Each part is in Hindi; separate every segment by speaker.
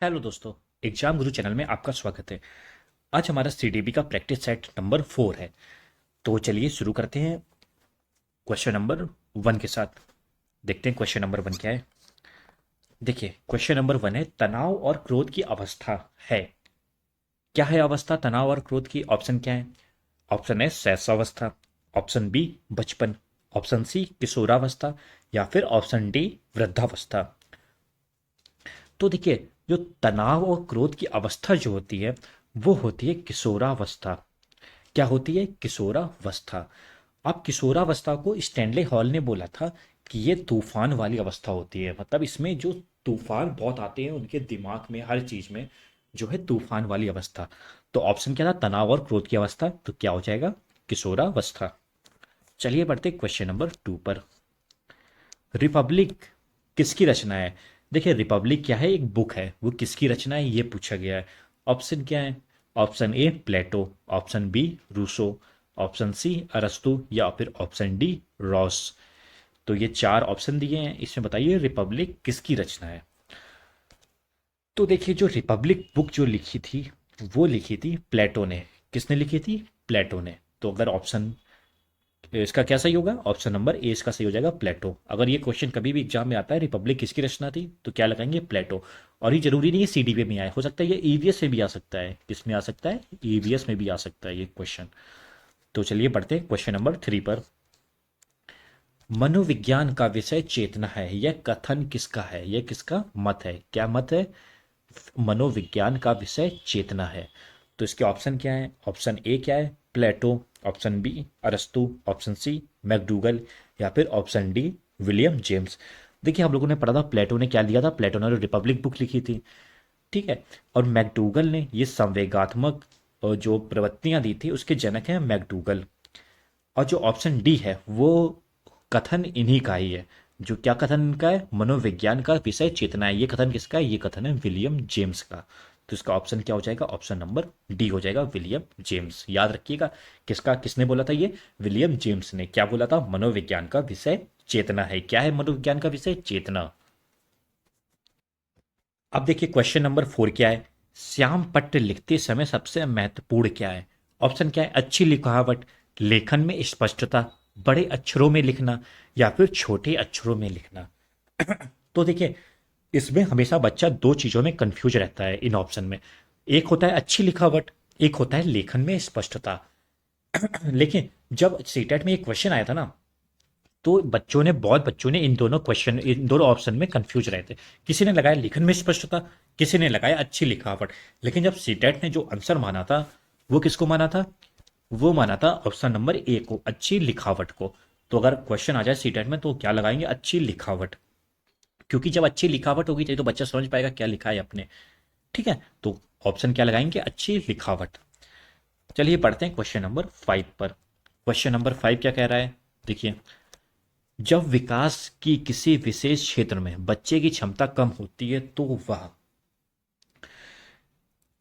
Speaker 1: हेलो दोस्तों। एग्जाम गुरु चैनल में आपका स्वागत है। आज हमारा सीडीबी का प्रैक्टिस सेट नंबर 4 है। तो चलिए शुरू करते हैं क्वेश्चन नंबर 1 के साथ। देखते हैं क्वेश्चन नंबर 1 क्या है। देखिए क्वेश्चन नंबर 1 है, तनाव और क्रोध की अवस्था है। क्या है अवस्था तनाव और क्रोध की? ऑप्शन क्या है? ऑप्शन ए शैशवावस्था, ऑप्शन बी बचपन, ऑप्शन सी किशोरावस्था, या फिर ऑप्शन डी वृद्धावस्था। तो देखिए, जो तनाव और क्रोध की अवस्था जो होती है वो होती है किशोरावस्था। क्या होती है? किशोरावस्था। अब किशोरावस्था को स्टैनले हॉल ने बोला था कि ये तूफान वाली अवस्था होती है, मतलब इसमें जो तूफान बहुत आते हैं उनके दिमाग में, हर चीज में जो है तूफान वाली अवस्था। तो ऑप्शन क्या था? तनाव और क्रोध की अवस्था। तो क्या हो जाएगा? किशोरावस्था। चलिए बढ़ते क्वेश्चन नंबर 2 पर। रिपब्लिक किसकी रचना है? देखिए रिपब्लिक क्या है? एक बुक है। वो किसकी रचना है ये पूछा गया है। ऑप्शन क्या है? Option A Plato, option B Rousseau, option C अरस्तु, या फिर ऑप्शन डी रॉस। तो ये चार ऑप्शन दिए हैं, इसमें बताइए रिपब्लिक किसकी रचना है। तो देखिए, जो रिपब्लिक बुक जो लिखी थी वो लिखी थी प्लेटो ने। किसने लिखी थी? प्लेटो ने। तो अगर ऑप्शन इसका क्या सही होगा? ऑप्शन नंबर ए इसका सही हो जाएगा, प्लेटो। अगर ये क्वेश्चन कभी भी एग्जाम में आता है रिपब्लिक किसकी रचना थी, तो क्या लगाएंगे? प्लेटो। और ये जरूरी नहीं है सीडीपी में आए, हो सकता है ये ईवीएस में भी आ सकता है। किसमें आ सकता है? ईवीएस में भी आ सकता है ये क्वेश्चन। तो चलिए बढ़ते हैं क्वेश्चन नंबर 3 पर। मनोविज्ञान का विषय चेतना है, यह कथन किसका है? यह किसका मत है? क्या मत है? मनोविज्ञान का विषय चेतना है। तो इसके ऑप्शन क्या है? ऑप्शन ए क्या है? प्लेटो, ऑप्शन बी अरस्तु, ऑप्शन सी मैकडूगल, या फिर ऑप्शन डी विलियम जेम्स। देखिए हम लोगों ने पढ़ा था प्लेटो ने क्या लिया था। प्लेटो ने रिपब्लिक बुक लिखी थी, ठीक है। और मैकडूगल ने ये संवेगात्मक जो प्रवृत्तियां दी थी उसके जनक हैं मैकडूगल। और जो ऑप्शन डी है वो कथन इन्हीं का ही है। जो क्या कथन इनका है? मनोविज्ञान का विषय चेतना है। ये कथन किसका है? ये कथन है विलियम जेम्स का। तो इसका ऑप्शन क्या हो जाएगा? ऑप्शन नंबर डी हो जाएगा, विलियम जेम्स। याद रखिएगा किसका, किसने बोला था ये? विलियम जेम्स ने। क्या बोला था? मनोविज्ञान का विषय चेतना है। क्या है मनोविज्ञान का विषय? चेतना। अब देखिए क्वेश्चन नंबर 4 क्या है। श्याम पट्ट लिखते समय सबसे महत्वपूर्ण क्या है? ऑप्शन क्या है? अच्छी लिखावट, लेखन में स्पष्टता, बड़े अक्षरों में लिखना, या फिर छोटे अक्षरों में लिखना। तो देखिए, इसमें हमेशा बच्चा दो चीजों में कंफ्यूज रहता है इन ऑप्शन में। एक होता है अच्छी लिखावट, एक होता है लेखन में स्पष्टता। लेकिन जब सीटेट में एक क्वेश्चन आया था ना, तो बहुत बच्चों ने इन दोनों ऑप्शन में कंफ्यूज रहे थे। किसी ने लगाया लेखन में स्पष्टता, किसी ने लगाया अच्छी लिखावट। लेकिन जब सीटेट ने जो आंसर माना था वो किसको माना था? वो माना था ऑप्शन नंबर ए को, अच्छी लिखावट को। तो अगर क्वेश्चन आ जाए सीटेट में तो क्या लगाएंगे? अच्छी लिखावट। क्योंकि जब अच्छी लिखावट होगी तभी तो बच्चा समझ पाएगा क्या लिखा है अपने। ठीक है, तो ऑप्शन क्या लगाएंगे? अच्छी लिखावट। चलिए पढ़ते हैं क्वेश्चन नंबर 5 पर। क्वेश्चन नंबर 5 क्या कह रहा है? देखिए, जब विकास की किसी विशेष क्षेत्र में बच्चे की क्षमता कम होती है तो वह,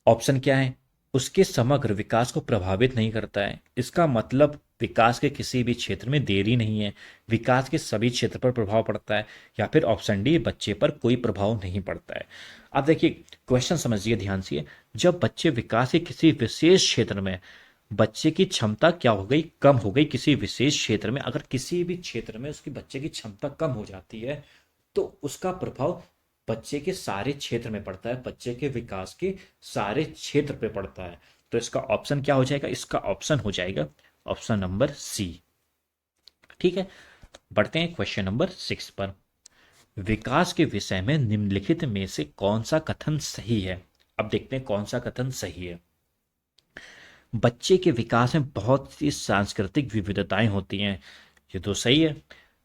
Speaker 1: ऑप्शन क्या है? उसके समग्र विकास को प्रभावित नहीं करता है। इसका मतलब विकास के किसी भी क्षेत्र में देरी नहीं है, विकास के सभी क्षेत्र पर प्रभाव पड़ता है। या फिर ऑप्शन डी, बच्चे पर कोई प्रभाव नहीं पड़ता है। अब देखिए क्वेश्चन समझिए ध्यान से। जब बच्चे विकास के किसी विशेष क्षेत्र में, बच्चे की क्षमता क्या हो गई? कम हो गई किसी विशेष क्षेत्र में। अगर किसी भी क्षेत्र में उसकी बच्चे की क्षमता कम हो जाती है तो उसका प्रभाव बच्चे के सारे क्षेत्र में पड़ता है, बच्चे के विकास के सारे क्षेत्र पे पड़ता है। तो इसका ऑप्शन क्या हो जाएगा? इसका ऑप्शन हो जाएगा ऑप्शन नंबर सी। ठीक है, बढ़ते हैं क्वेश्चन नंबर 6 पर। विकास के विषय में निम्नलिखित में से कौन सा कथन सही है? अब देखते हैं कौन सा कथन सही है। बच्चे के विकास में बहुत सी सांस्कृतिक विविधताएं होती हैं। ये तो सही है।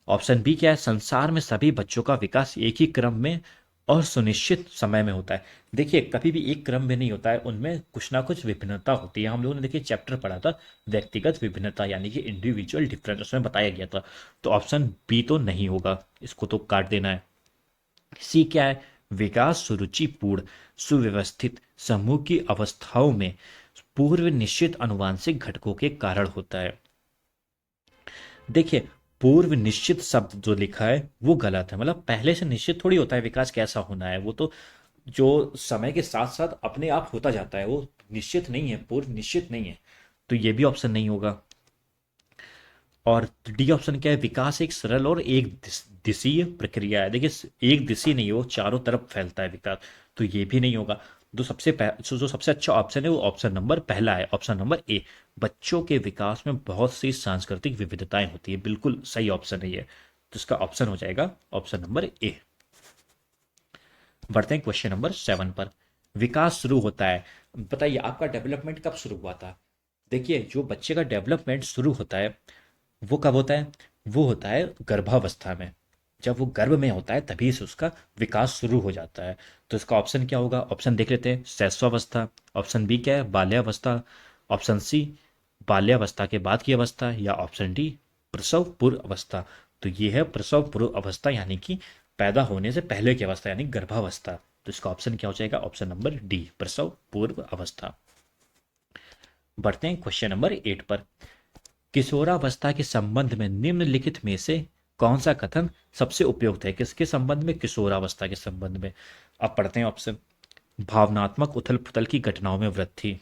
Speaker 1: ऑप्शन बी क्या है? संसार में सभी बच्चों का विकास एक ही क्रम में और सुनिश्चित समय में होता है। देखिए कभी भी एक क्रम में नहीं होता है, उनमें कुछ ना कुछ विभिन्नता होती है। हम लोगों ने देखिए चैप्टर पढ़ा था व्यक्तिगत विभिन्नता यानी कि इंडिविजुअल डिफरेंस, उसमें बताया गया था। तो ऑप्शन बी तो नहीं होगा, इसको तो काट देना है। सी क्या है? विकास सुरुचिपूर्ण, सुव्यवस्थित समूह की अवस्थाओं में पूर्व निश्चित अनुवांशिक घटकों के कारण होता है। देखिए, पूर्व निश्चित शब्द जो लिखा है वो गलत है। मतलब पहले से निश्चित थोड़ी होता है विकास कैसा होना है, वो तो जो समय के साथ साथ अपने आप होता जाता है, वो निश्चित नहीं है, पूर्व निश्चित नहीं है, तो ये भी ऑप्शन नहीं होगा। और डी ऑप्शन क्या है, विकास एक सरल और एक दिशीय प्रक्रिया है। देखिए एक दिशीय नहीं है, वो चारों तरफ फैलता है विकास, तो ये भी नहीं होगा। जो सबसे अच्छा ऑप्शन है वो ऑप्शन नंबर पहला है, ऑप्शन नंबर ए। बच्चों के विकास में बहुत सी सांस्कृतिक विविधताएं होती है, बिल्कुल सही ऑप्शन है ये, तो इसका ऑप्शन हो जाएगा ऑप्शन नंबर ए। बढ़ते हैं क्वेश्चन नंबर 7 पर। विकास शुरू होता है, बताइए आपका डेवलपमेंट कब शुरू हुआ था। देखिए जो बच्चे का डेवलपमेंट शुरू होता है वो कब होता है, वो होता है गर्भावस्था में। जब वो गर्भ में होता है तभी से उसका विकास शुरू हो जाता है। तो इसका ऑप्शन क्या होगा, ऑप्शन देख लेते हैं, शैशवावस्था। ऑप्शन बी क्या है, बाल्यावस्था। ऑप्शन सी बाल्यावस्था के बाद की अवस्था, या ऑप्शन डी प्रसव पूर्व अवस्था। तो ये है प्रसव पूर्व अवस्था, यानी कि पैदा होने से पहले की अवस्था, यानी गर्भावस्था। तो इसका ऑप्शन क्या हो जाएगा, ऑप्शन नंबर डी प्रसव पूर्व अवस्था। बढ़ते हैं क्वेश्चन नंबर 8 पर। किशोरावस्था के संबंध में निम्नलिखित में से कौन सा कथन सबसे उपयुक्त है, किसके संबंध में, किशोरावस्था के संबंध में। अब पढ़ते हैं ऑप्शन। भावनात्मक उथल पुथल की घटनाओं में वृद्धि।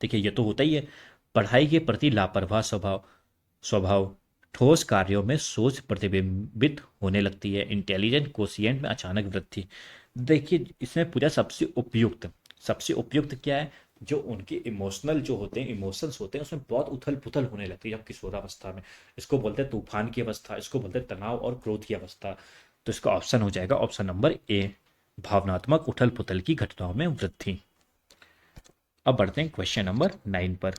Speaker 1: देखिए ये तो होता ही है, पढ़ाई के प्रति लापरवाह स्वभाव स्वभाव ठोस कार्यों में सोच प्रतिबिंबित होने लगती है, इंटेलिजेंट कोशिएंट में अचानक वृद्धि। देखिए इसमें पूरा सबसे उपयुक्त क्या है, जो उनके इमोशनल जो होते हैं, इमोशंस होते हैं, उसमें बहुत उथल पुथल होने लगती है जब किशोरावस्था में। इसको बोलते हैं तूफान की अवस्था, इसको बोलते हैं तनाव और क्रोध की अवस्था। तो इसका ऑप्शन हो जाएगा ऑप्शन नंबर ए, भावनात्मक उथल पुथल की घटनाओं में वृद्धि। अब बढ़ते हैं क्वेश्चन नंबर 9 पर।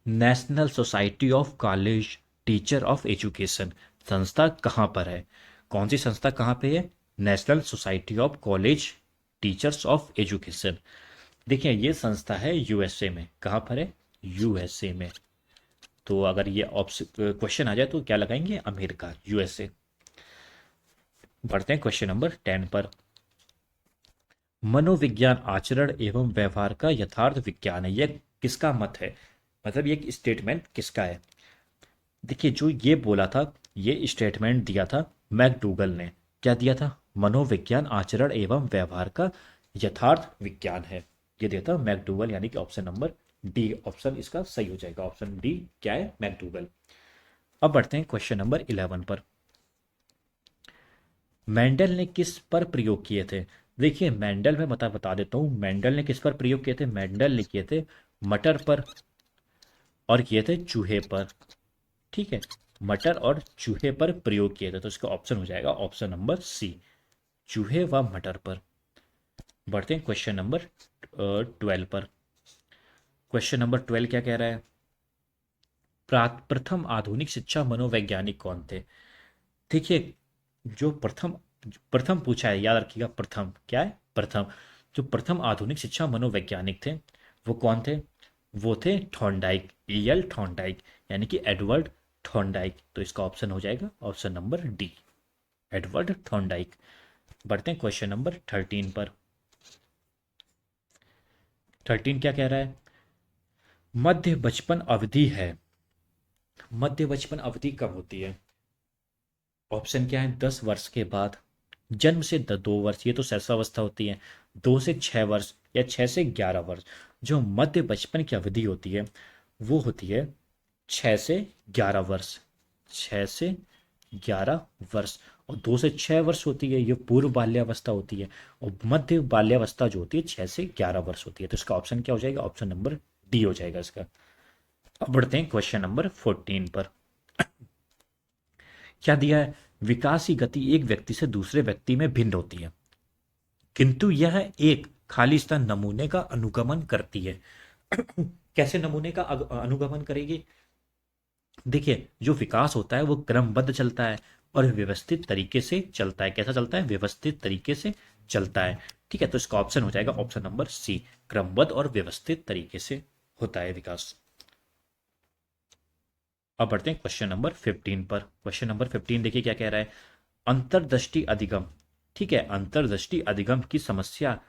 Speaker 1: National society of college teacher of education संस्था कहाँ पर है, कौन सी संस्था कहाँ पे है, national society of college teachers of education. देखिए ये संस्था है यूएसए में, कहाँ पर है, यूएसए में। तो अगर ये ऑप्शन क्वेश्चन आ जाए तो क्या लगाएंगे, अमेरिका, यूएसए। बढ़ते हैं क्वेश्चन नंबर 10 पर। मनोविज्ञान आचरण एवं व्यवहार का यथार्थ विज्ञान है, यह किसका मत है, मतलब ये स्टेटमेंट किसका है। देखिए जो ये बोला था, ये स्टेटमेंट दिया था मैकडूगल ने। क्या दिया था, मनोविज्ञान आचरण एवं व्यवहार का यथार्थ विज्ञान है, ये दिया था मैकडूगल, यानी कि ऑप्शन नंबर डी ऑप्शन इसका सही हो जाएगा। ऑप्शन डी क्या है, मैकडूगल। अब बढ़ते हैं क्वेश्चन नंबर 11 पर। मेंडल ने किस पर प्रयोग किए थे। देखिए मेंडल में बता देता हूं, मेंडल ने किस पर प्रयोग किए थे, मेंडल ने किए थे मटर पर और किए थे चूहे पर। ठीक है, मटर और चूहे पर प्रयोग किए थे, तो इसका ऑप्शन हो जाएगा ऑप्शन नंबर सी, चूहे व मटर पर। बढ़ते हैं क्वेश्चन नंबर 12 पर। क्वेश्चन नंबर 12 क्या कह रहा है, प्रथम आधुनिक शिक्षा मनोवैज्ञानिक कौन थे। देखिए जो प्रथम प्रथम पूछा है, याद रखिएगा, प्रथम क्या है, प्रथम। जो प्रथम आधुनिक शिक्षा मनोवैज्ञानिक थे वो कौन थे, वो थे थॉर्नडाइक, एल थॉर्नडाइक, यानी कि एडवर्ड थॉर्नडाइक। तो इसका ऑप्शन हो जाएगा option number D, Edward Thorndike. बढ़ते हैं क्वेश्चन नंबर 13 पर। 13 क्या कह रहा है, मध्य बचपन अवधि है, मध्य बचपन अवधि कब होती है। ऑप्शन क्या है, 10 वर्ष के बाद, जन्म से 2 वर्ष, ये तो शैशवावस्था होती है, 2 से 6 वर्ष, या 6 से 11 वर्ष। जो मध्य बचपन की अवधि होती है वो होती है 6 से 11 वर्ष, 6 से 11 वर्ष। और 2 से 6 वर्ष होती है, ये पूर्व बाल्यावस्था होती है। और मध्य बाल्यावस्था जो होती है 6 से 11 वर्ष होती है। तो इसका ऑप्शन क्या हो जाएगा, ऑप्शन नंबर डी हो जाएगा इसका। अब बढ़ते हैं क्वेश्चन नंबर 14 पर। क्या दिया है, विकास की गति एक व्यक्ति से दूसरे व्यक्ति में भिन्न होती है, किंतु यह एक खालिस्तान नमूने का अनुगमन करती है। कैसे नमूने का अनुगमन करेगी, देखिए जो विकास होता है वो क्रमबद्ध चलता है और व्यवस्थित तरीके से चलता है। कैसा चलता है, व्यवस्थित तरीके से चलता है। ठीक है, तो इसका ऑप्शन हो जाएगा ऑप्शन नंबर सी, क्रमबद्ध और व्यवस्थित तरीके से होता है विकास। अब बढ़ते हैं क्वेश्चन नंबर 15 पर। क्वेश्चन नंबर 15 देखिए क्या कह रहा है, अंतर्दृष्टि अधिगम। ठीक है, अंतर्दृष्टि अधिगम की समस्या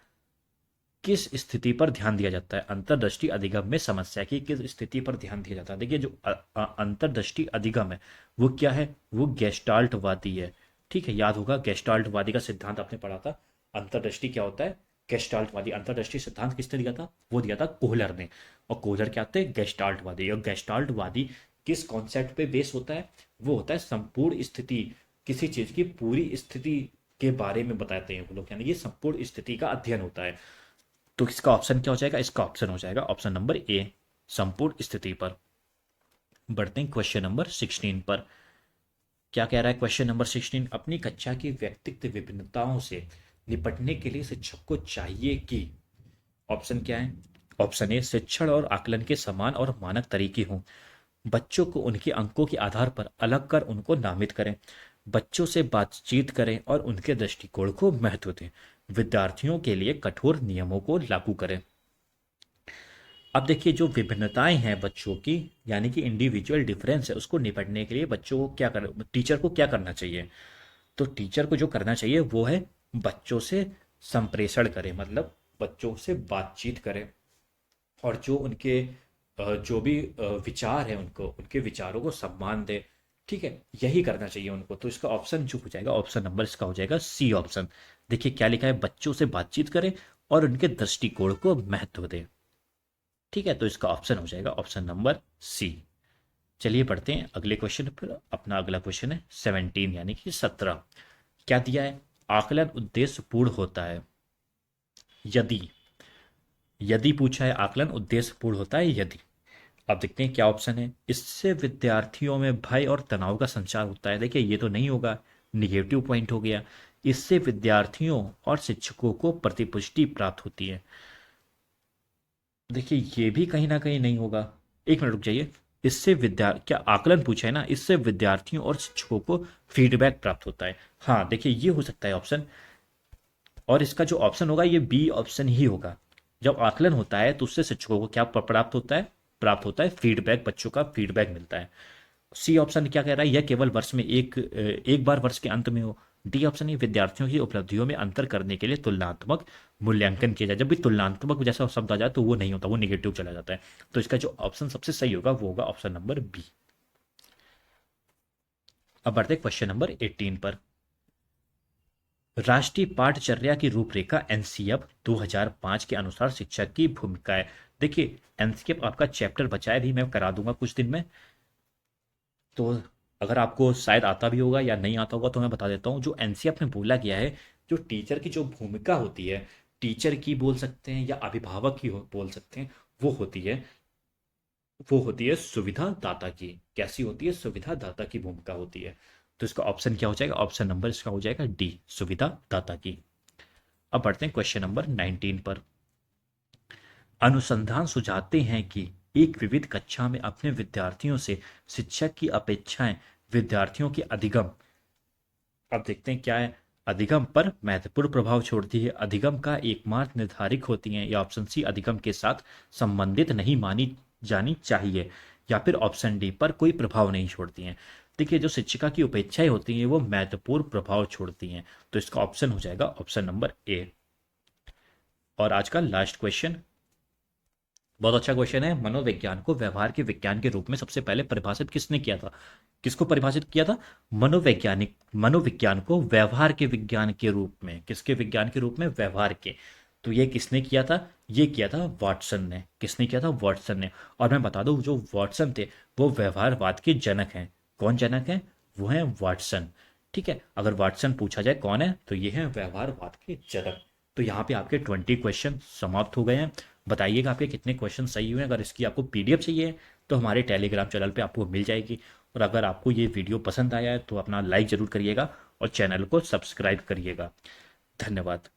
Speaker 1: किस स्थिति पर ध्यान दिया जाता है, अंतर्दृष्टि अधिगम में समस्या की किस स्थिति पर ध्यान दिया जाता है। देखिए जो अंतर्दृष्टि अधिगम है वो क्या है, वो गेस्टाल्टवादी है। ठीक है, याद होगा गेस्टाल्टवादी का सिद्धांत आपने पढ़ा था, अंतर्दृष्टि क्या होता है? गेस्टाल्टवादी। अंतर्दृष्टि सिद्धांत किसने दिया था? वो दिया था कोहलर ने। और कोहलर क्या थे? गेस्टाल्टवादी। और गेस्टाल्टवादी किस कॉन्सेप्ट पे बेस होता है? वो होता है संपूर्ण स्थिति, किसी चीज की पूरी स्थिति के बारे में बताते हैं वो लोग, यानी ये संपूर्ण स्थिति का अध्ययन होता है। तो इसका ऑप्शन क्या हो जाएगा? इसका ऑप्शन हो जाएगा ऑप्शन नंबर ए, संपूर्ण स्थिति पर। बढ़ते हैं क्वेश्चन नंबर 16 पर। क्या कह रहा है क्वेश्चन नंबर 16? अपनी कक्षा की व्यक्तिगत विभिन्नताओं से निपटने के लिए शिक्षक को चाहिए कि, ऑप्शन क्या है? ऑप्शन ए, शिक्षण और आकलन के समान और मानक तरीके हों। बच्चों को उनके अंकों के आधार पर अलग कर उनको नामित करें। बच्चों से बातचीत करें और उनके दृष्टिकोण को महत्व दें। विद्यार्थियों के लिए कठोर नियमों को लागू करें। अब देखिए, जो विभिन्नताएं हैं बच्चों की, यानी कि इंडिविजुअल डिफरेंस है, उसको निपटने के लिए बच्चों को क्या कर टीचर को क्या करना चाहिए? तो टीचर को जो करना चाहिए वो है बच्चों से संप्रेषण करें, मतलब बच्चों से बातचीत करें, और जो उनके जो भी विचार है उनको, उनके विचारों को सम्मान दे। ठीक है, यही करना चाहिए उनको। तो इसका ऑप्शन जो हो जाएगा, ऑप्शन नंबर इसका हो जाएगा सी ऑप्शन। देखिए क्या लिखा है, बच्चों से बातचीत करें और उनके दृष्टिकोण को महत्व दें। ठीक है, तो इसका ऑप्शन हो जाएगा ऑप्शन नंबर सी। चलिए पढ़ते हैं अगले क्वेश्चन पर। अपना अगला क्वेश्चन है 17 यानी कि 17। क्या दिया है? आकलन उद्देश्य पूर्ण होता है यदि, यदि पूछा है आकलन उद्देश्य पूर्ण होता है यदि। अब देखते हैं क्या ऑप्शन है। इससे विद्यार्थियों में भय और तनाव का संचार होता है। देखिए ये तो नहीं होगा, निगेटिव पॉइंट हो गया। इससे विद्यार्थियों और शिक्षकों को प्रतिपुष्टि प्राप्त होती है। देखिए ये भी कहीं ना कहीं नहीं होगा। एक मिनट रुक जाइए। इससे विद्या क्या आकलन पूछा है ना, इससे विद्यार्थियों और शिक्षकों को फीडबैक प्राप्त होता है। हाँ देखिए ये हो सकता है ऑप्शन। और इसका जो ऑप्शन होगा ये बी ऑप्शन ही होगा। जब आकलन होता है तो उससे शिक्षकों को क्या प्राप्त होता है? प्राप्त होता है फीडबैक, बच्चों का फीडबैक मिलता है। सी ऑप्शन क्या कह रहा है? यह केवल वर्ष में एक बार वर्ष के अंत में हो। डी ऑप्शन ये विद्यार्थियों की उपलब्धियों में अंतर करने के लिए तुलनात्मक मूल्यांकन किया जाए। जब भी तुलनात्मक जैसा शब्द आ जाए तो वो नहीं होता, वो निगेटिव चला जाता है। तो इसका जो ऑप्शन सबसे सही होगा वो होगा ऑप्शन नंबर बी। अब बढ़ते हैं क्वेश्चन नंबर 18 पर। राष्ट्रीय पाठचर्या की रूपरेखा एनसीएफ 2005 के अनुसार शिक्षक की भूमिका है। देखिए एनसीएफ आपका चैप्टर बचा है, भी मैं करा दूंगा कुछ दिन में। तो अगर आपको शायद आता भी होगा या नहीं आता होगा तो मैं बता देता हूँ। जो एनसीएफ में बोला गया है, जो टीचर की जो भूमिका होती है, टीचर की बोल सकते हैं या अभिभावक की बोल सकते हैं, वो होती है, वो होती है सुविधा दाता की। कैसी होती है? सुविधा दाता की भूमिका होती है। तो इसका ऑप्शन क्या हो जाएगा? ऑप्शन नंबर इसका हो जाएगा डी, सुविधा दाता की। अब बढ़ते हैं क्वेश्चन नंबर 19 पर। अनुसंधान सुझाते हैं कि एक विविध कक्षा में अपने विद्यार्थियों से शिक्षक की अपेक्षाएं विद्यार्थियों के अधिगम, अब देखते हैं क्या है, अधिगम पर महत्वपूर्ण प्रभाव छोड़ती है। अधिगम का एकमात्र निर्धारित होती है, या ऑप्शन सी अधिगम के साथ संबंधित नहीं मानी जानी चाहिए, या फिर ऑप्शन डी पर कोई प्रभाव नहीं छोड़ती हैं। देखिए जो शिक्षिका की अपेक्षाएं होती हैं वो महत्वपूर्ण प्रभाव छोड़ती हैं। तो इसका ऑप्शन हो जाएगा ऑप्शन नंबर ए। और आज का लास्ट क्वेश्चन बहुत अच्छा क्वेश्चन है। मनोविज्ञान को व्यवहार के विज्ञान के रूप में सबसे पहले परिभाषित किसने किया था? किसको परिभाषित किया था? मनोवैज्ञानिक, मनोविज्ञान को व्यवहार के विज्ञान के रूप में, किसके विज्ञान के रूप में? व्यवहार के। तो ये किसने किया था? ये किया था वाटसन ने। किसने किया था? वाटसन ने। और मैं बता दूं जो वाटसन थे वो व्यवहारवाद के जनक हैं। कौन जनक हैं? वो हैं वाटसन। ठीक है, अगर वाटसन पूछा जाए कौन है तो ये है व्यवहारवाद के जनक। तो यहाँ पे आपके 20 क्वेश्चन समाप्त हो गए हैं। बताइएगा आपके कितने क्वेश्चन सही हुए हैं। अगर इसकी आपको पीडीएफ चाहिए तो हमारे टेलीग्राम चैनल पे आपको मिल जाएगी। और अगर आपको ये वीडियो पसंद आया है तो अपना लाइक ज़रूर करिएगा और चैनल को सब्सक्राइब करिएगा। धन्यवाद।